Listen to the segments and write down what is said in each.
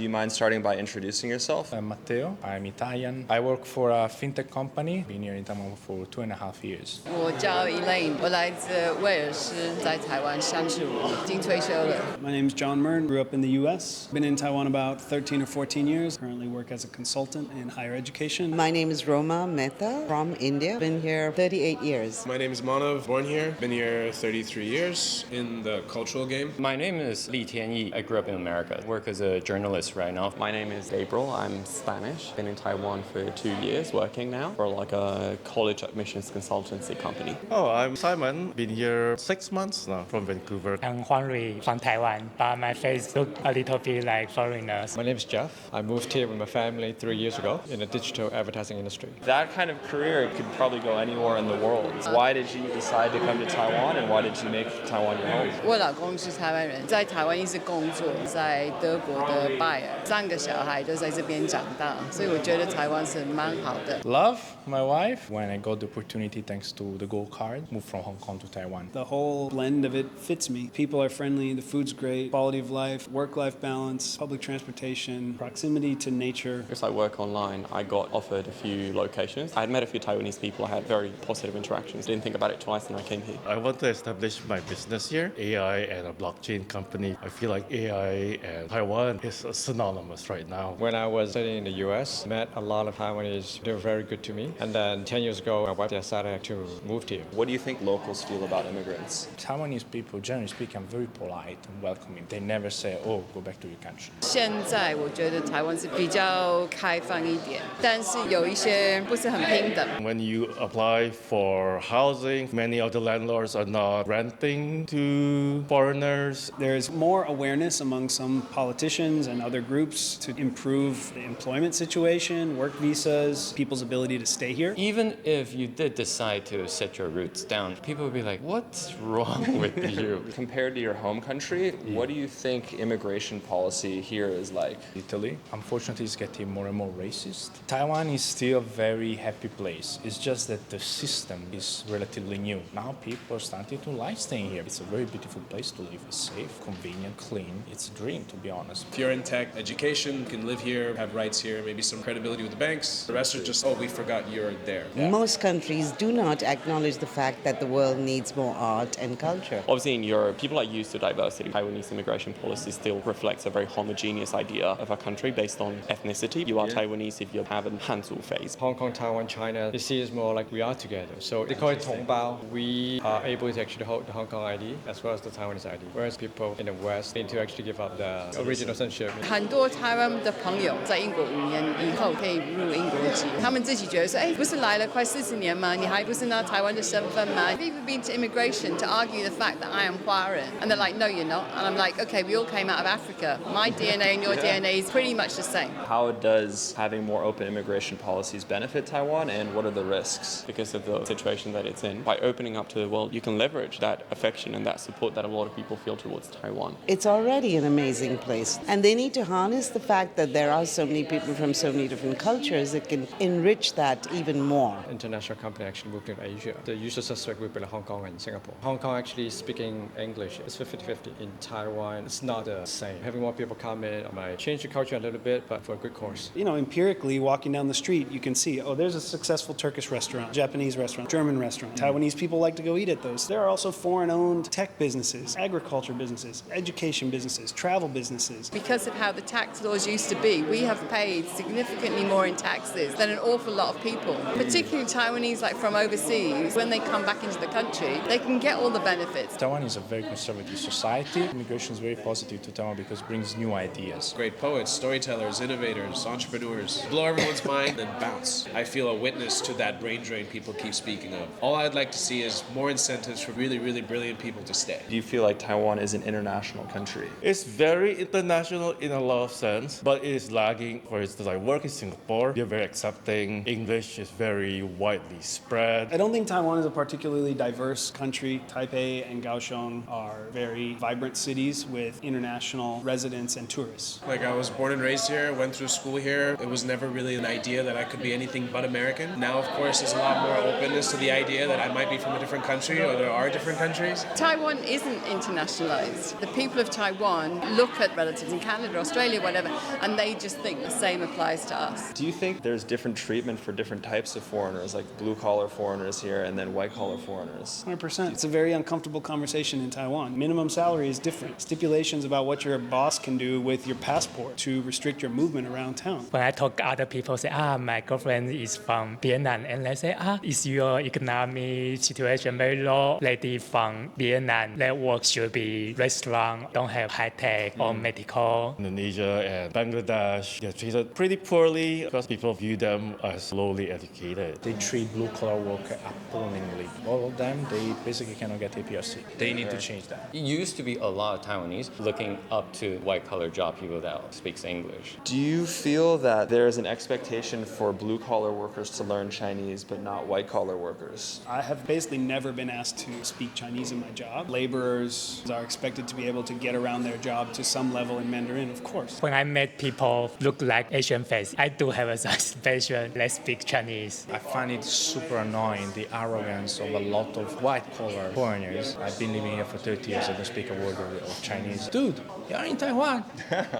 Do you mind starting by introducing yourself? I'm Matteo. I'm Italian. I work for a fintech company. Been here in Taiwan for 2.5 years. 我叫 Elaine， 我来自威尔斯，在台湾35年，已经退休了。My name is John Mern. Grew up in the U.S. Been in Taiwan about 13 or 14 years. Currently work as a consultant in higher education. My name is Roma Mehta from India. Been here 38 years. My name is Manav. Born here. Been here 33 years in the cultural game. My name is Li Tianyi. I grew up in America. Work as a journalist right now. My name is Gabriel. I'm Spanish. Been in Taiwan for 2 years working now for like a college admissions consultancy company. Oh, I'm Simon. Been here 6 months now from Vancouver. I'm Huan Rui from Taiwan, but my face looks a little bit like foreigners. My name is Jeff. I moved here with my family 3 years ago in the digital advertising industry. That kind of career could probably go anywhere in the world. Why did you decide to come to Taiwan, and why did you make Taiwan your home? 我老公是台湾人，在台湾一直工作，在德国的拜尔，3个小孩都在这边长大，所以我觉得台湾是蛮好的。Love my wife. When I got the opportunity, thanks to the gold card, moved from Hong Kong to Taiwan. The whole blend of it fits me. People are friendly, the food's great, quality of life, work-life balance, public transportation, proximity to nature. Because I work online, I got offered a few locations. I had met a few Taiwanese people. I had very positive interactions. Didn't think about it twice and I came here. I want to establish my business here, AI and a blockchain company. I feel like AI and Taiwan is synonymous right now. When I was studying in the U.S., met a lot of Taiwanese. They were very good to me. And then 10 years ago, my wife decided to move here. What do you think locals feel about immigrants? Taiwanese people, generally speaking, are very polite and welcoming. They never say, "Oh, go back to your country." 现在我觉得台湾是比较开放一点，但是有一些不是很平等。When you apply for housing, many of the landlords are not renting to foreigners. There's more awareness among some politicians and other groups to improve the employment situation, work visas, people's ability to stay here. Even if you did decide to set your roots down, people would be like, what's wrong with you? Compared to your home country, what do you think immigration policy here is like? Italy, unfortunately, is getting more and more racist. Taiwan is still a very happy place. It's just that the system is relatively new. Now people are starting to like staying here. It's a very beautiful place to live. It's safe, convenient, clean. It's a dream, to be honest. If you're in tech, education, you can live here, have rights here, maybe some credibility with the banks. The rest are just, oh, we forgot you're there. Most countries do not acknowledge the fact that the world needs more art and culture. Obviously in Europe, people are used to diversity. Taiwanese immigration policy still reflects a very homogeneous idea of a country based on ethnicity. You are Taiwanese if you have a Hanzu face. Hong Kong, Taiwan, China, they see us more like we are together. So they call it Tongbao. We are able to actually hold the Hong Kong ID as well as the Taiwanese ID. Whereas people in the West need to actually give up the original citizenship. 很多台湾的朋友在英国5年以后可以入英国籍，他们自己觉得说，哎，不是来了快40年吗？你还不是拿台湾的身份吗？ I've even been to immigration to argue the fact that I am Huaran, and they're like, no, you're not. And I'm like, okay, we all came out of Africa. My DNA and your DNA is pretty much the same. How does having more open immigration policies benefit Taiwan, and what are the risks? Because of the situation that it's in. By opening up to the world, you can leverage that affection and that support that a lot of people feel towards Taiwan. It's already an amazing place. And they need to harness the fact that there are so many people from so many different cultures that can enrich that even more. International company actually moved into Asia. The usual suspect would be like Hong Kong and Singapore. Hong Kong actually speaking English. It's 50-50. In Taiwan, it's not the same. Having more people come in might change the culture a little bit, but for a good cause. You know, empirically, walking down the street, you can see, oh, there's a successful Turkish restaurant, Japanese restaurant, German restaurant. Taiwanese people like to go eat at those. There are also foreign-owned tech businesses, agriculture businesses, education businesses, travel businesses. Because of how the tax laws used to be, we have paid significantly more in taxes than an awful lot of people, particularly Taiwanese like from overseas. When they come back into the country, they can get all the benefits. Taiwan is a very conservative society. Immigration is very positive to Taiwan because it brings new ideas. Great poets, storytellers, innovators, entrepreneurs. Blow everyone's mind and bounce. I feel a witness to that brain drain people keep speaking of. All I'd like to see is more incentives for really, really brilliant people to stay. Do you feel like Taiwan is an international country? It's very international in a lot of sense, but it is lagging. For instance, I work in Singapore. They're very accepting. English is very widely spread. I don't think Taiwan is a particularly diverse country. Taipei and Kaohsiung are very vibrant cities with international residents and tourists. Like I was born and raised here, went through school here. It was never really an idea that I could be anything but American. Now, of course, there's a lot more openness to the idea that I might be from a different country or there are different countries. Taiwan isn't internationalized. The people of Taiwan look at relatives in Canada or Australia, whatever, and they just think the same applies to us. Do you think there's different treatment for different types of foreigners, like blue-collar foreigners here and then white-collar foreigners? 100%. It's a very uncomfortable conversation in Taiwan. Minimum salary is different. Stipulations about what your boss can do with your passport to restrict your movement around town. When I talk to other people, say, my girlfriend is from Vietnam, and they say, is your economic situation very low? Lady from Vietnam, their work should be restaurant, don't have high tech or medical. Indonesia and Bangladesh, they're treated pretty poorly because people view them as lowly educated. They treat blue-collar workers appallingly. All of them, they basically cannot get APRC. They need to change that. It used to be a lot of Taiwanese looking up to white-collar job people that speaks English. Do you feel that there is an expectation for blue-collar workers to learn Chinese but not white-collar workers? I have basically never been asked to speak Chinese in my job. Laborers are expected to be able to get around their job to some level in Mandarin, of course. When I met people look like Asian face, I do have a suspicion they speak Chinese. I find it super annoying, the arrogance of a lot of white-collar foreigners. I've been living here for 30 years. I don't speak a word of Chinese. Dude, you're in Taiwan.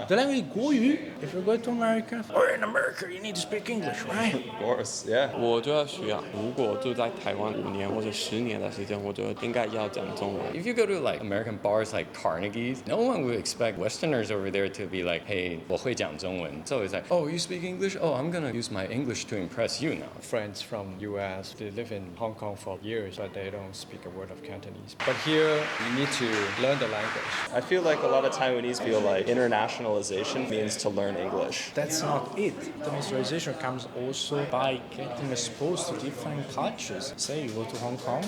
The language is 国语. If you go to America, or in America, you need to speak English, right? Of course, yeah. 我觉得需要。如果住在台湾5年或者10年的时间，我觉得应该要讲中文。 If you go to like American bars like Carnegie's, no one would expect Westerners over there to be like, hey, 我会讲中文. It's always like, oh, you speak English? Oh, I'm gonna use my English to impress you now. Friends from US, they live in Hong Kong for years, but they don't speak a word of Cantonese. But here, you need to learn the language. I feel like a lot of Taiwanese feel like internationalization means to learn English. That's not it. Internationalization comes also by getting exposed to different cultures. Say you go to Hong Kong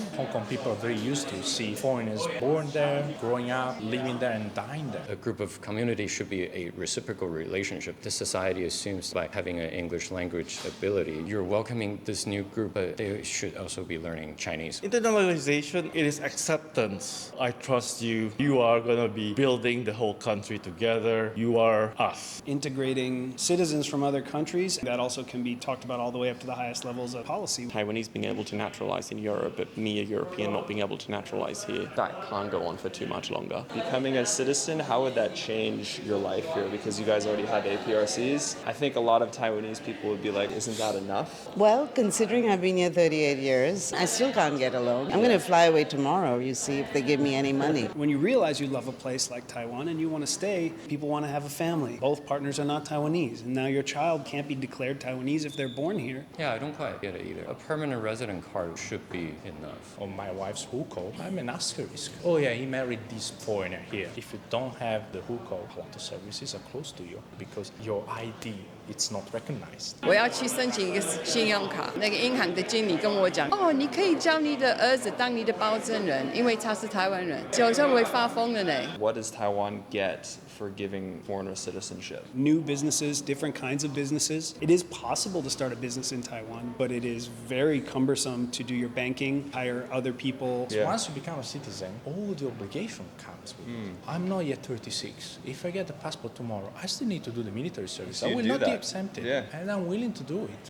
people are very used to see foreigners born there, growing up, living there, and dying there. A group of community should be a reciprocal relationship. The society assumes by having an English language ability, you're welcoming this new group, but they should also be learning Chinese. Internalization, it is acceptance. I trust you. You are going to be building the whole country together. You are us. Integrating citizens from other countries, that also can be talked about all the way up to the highest levels of policy. Taiwanese being able to naturalize in Europe, but me, a European, not being able to naturalize here. That can't go on for too much longer. Becoming a citizen, how would that change your life here? Because you guys already have APRCs. I think a lot of Taiwanese people would be like, isn't that enough? Well, considering I've been here 38 years, I still can't get a loan. I'm going to fly away tomorrow, you see, if they give me any money. When you realize you love a place like Taiwan and you want to stay, people want to have a family. Both partners are not Taiwanese, and now your child can't be declared Taiwanese if they're born here. Yeah, I don't quite get it either. A permanent resident card should be enough. On my wife's hukou, I'm an asterisk. Oh yeah, he married this foreigner here. If you don't have the hukou, a lot of services are closed to you because your ID it's not recognized. 我要去申请一个信用卡，那个银行的经理跟我讲，你可以叫你的儿子当你的保证人，因为他是台湾人，有时候会发疯的呢。What does Taiwan get for giving foreigner citizenship? New businesses, different kinds of businesses. It is possible to start a business in Taiwan, but it is very cumbersome to do your banking, hire other people. So once you become a citizen, all the obligation comes with it. I'm not yet 36. If I get the passport tomorrow, I still need to do the military service. So I you will do not be that. exempted, Yeah. and I'm willing to do it.